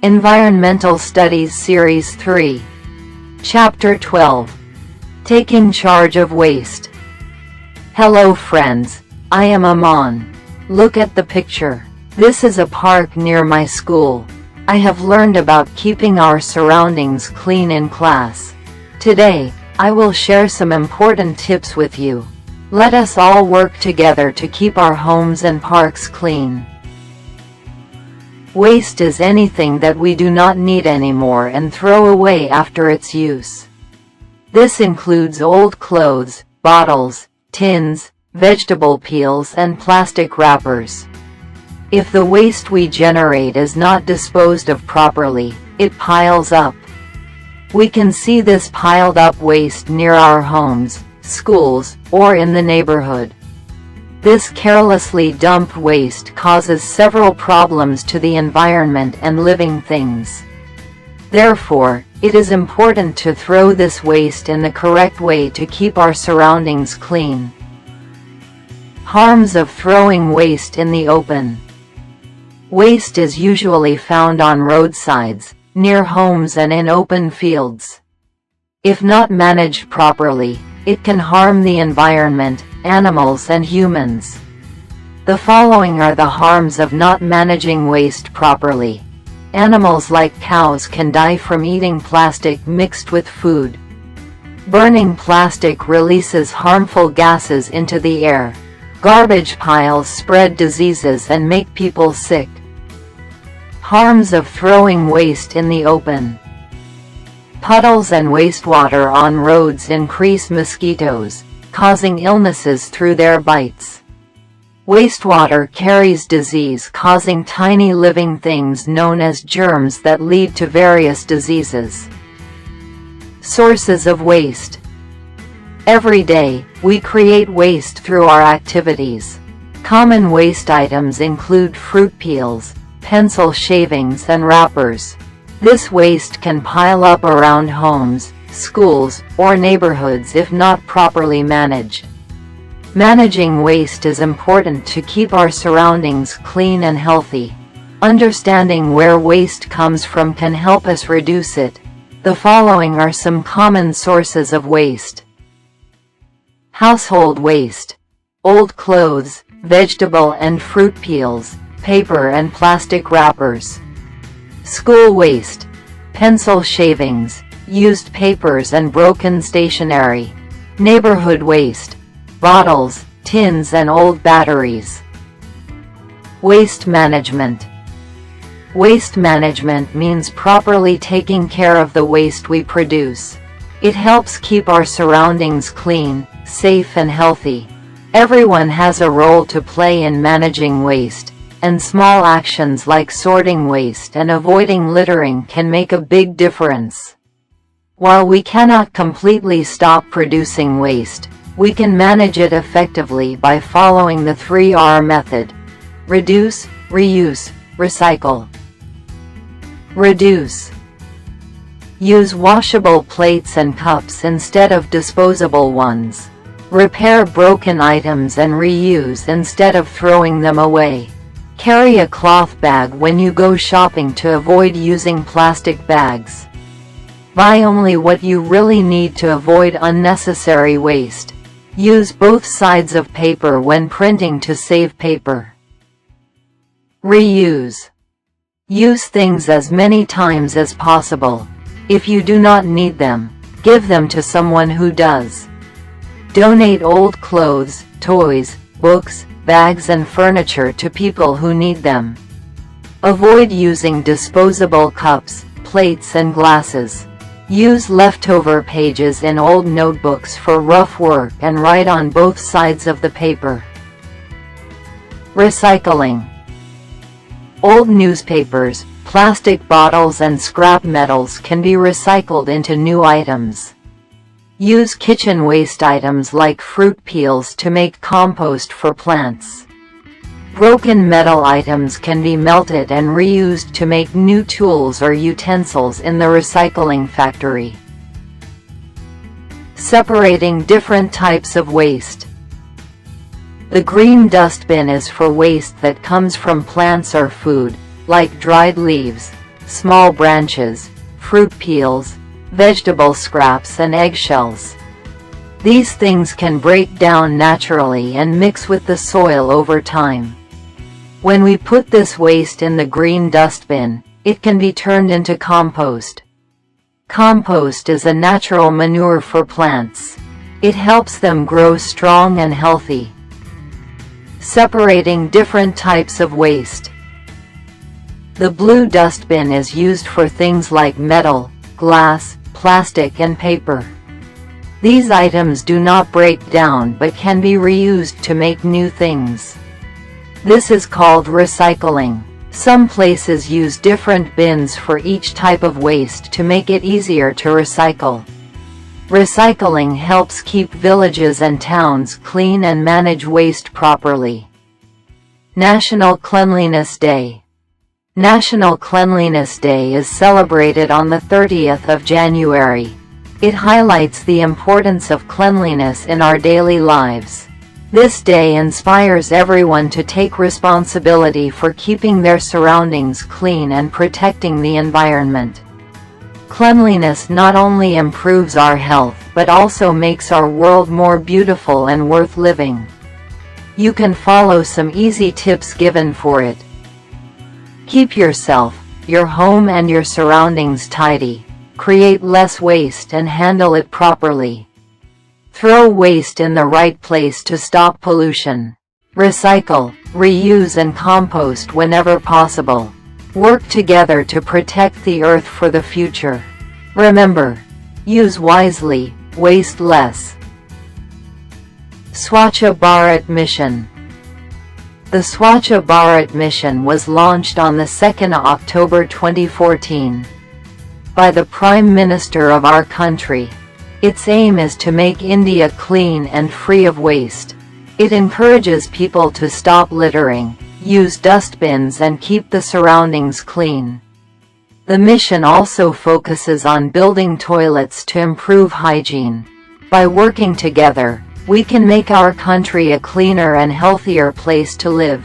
Environmental Studies Series 3. Chapter 12. Taking Charge of Waste. Hello friends, I am Aman. Look at the picture. This is a park near my school. I have learned about keeping our surroundings clean in class. Today, I will share some important tips with you. Let us all work together to keep our homes and parks clean. Waste is anything that we do not need anymore and throw away after its use. This includes old clothes, bottles, tins, vegetable peels and plastic wrappers. If the waste we generate is not disposed of properly, it piles up. We can see this piled up waste near our homes, schools, or in the neighborhood. This carelessly dumped waste causes several problems to the environment and living things. Therefore, it is important to throw this waste in the correct way to keep our surroundings clean. Harms of throwing waste in the open. Waste is usually found on roadsides, near homes and in open fields. If not managed properly, it can harm the environment, animals and humans. The following are the harms of not managing waste properly. Animals like cows can die from eating plastic mixed with food. Burning plastic releases harmful gases into the air. Garbage piles spread diseases and make people sick. Harms of throwing waste in the open. Puddles and wastewater on roads increase mosquitoes, causing illnesses through their bites. Wastewater carries disease, causing tiny living things known as germs that lead to various diseases. Sources of waste. Every day, we create waste through our activities. Common waste items include fruit peels, pencil shavings and wrappers. This waste can pile up around homes, schools, or neighborhoods if not properly managed. Managing waste is important to keep our surroundings clean and healthy. Understanding where waste comes from can help us reduce it. The following are some common sources of waste. Household waste. Old clothes, vegetable and fruit peels, paper and plastic wrappers. School waste. Pencil shavings, used papers and broken stationery. Neighborhood waste. Bottles, tins and old batteries. Waste management. Waste management means properly taking care of the waste we produce. It helps keep our surroundings clean, safe and healthy. Everyone has a role to play in managing waste, and small actions like sorting waste and avoiding littering can make a big difference. While we cannot completely stop producing waste, we can manage it effectively by following the 3R method. Reduce, reuse, recycle. Reduce. Use washable plates and cups instead of disposable ones. Repair broken items and reuse instead of throwing them away. Carry a cloth bag when you go shopping to avoid using plastic bags. Buy only what you really need to avoid unnecessary waste. Use both sides of paper when printing to save paper. Reuse. Use things as many times as possible. If you do not need them, give them to someone who does. Donate old clothes, toys, books, bags and furniture to people who need them. Avoid using disposable cups, plates and glasses. Use leftover pages in old notebooks for rough work and write on both sides of the paper. Recycling. Old newspapers, plastic bottles and scrap metals can be recycled into new items. Use kitchen waste items like fruit peels to make compost for plants. Broken metal items can be melted and reused to make new tools or utensils in the recycling factory. Separating different types of waste. The green dustbin is for waste that comes from plants or food, like dried leaves, small branches, fruit peels, vegetable scraps and eggshells. These things can break down naturally and mix with the soil over time. When we put this waste in the green dustbin, it can be turned into compost. Compost is a natural manure for plants. It helps them grow strong and healthy. Separating different types of waste. The blue dustbin is used for things like metal, glass, plastic and paper. These items do not break down but can be reused to make new things. This is called recycling. Some places use different bins for each type of waste to make it easier to recycle. Recycling helps keep villages and towns clean and manage waste properly. National Cleanliness Day. National Cleanliness Day is celebrated on the 30th of January. It highlights the importance of cleanliness in our daily lives. This day inspires everyone to take responsibility for keeping their surroundings clean and protecting the environment. Cleanliness not only improves our health but also makes our world more beautiful and worth living. You can follow some easy tips given for it. Keep yourself, your home and your surroundings tidy. Create less waste and handle it properly. Throw waste in the right place to stop pollution. Recycle, reuse and compost whenever possible. Work together to protect the earth for the future. Remember, use wisely, waste less. Swachh Bharat Mission. The Swachh Bharat Mission was launched on the 2nd of October 2014 by the Prime Minister of our country. Its aim is to make India clean and free of waste. It encourages people to stop littering, use dustbins and keep the surroundings clean. The mission also focuses on building toilets to improve hygiene. By working together, we can make our country a cleaner and healthier place to live.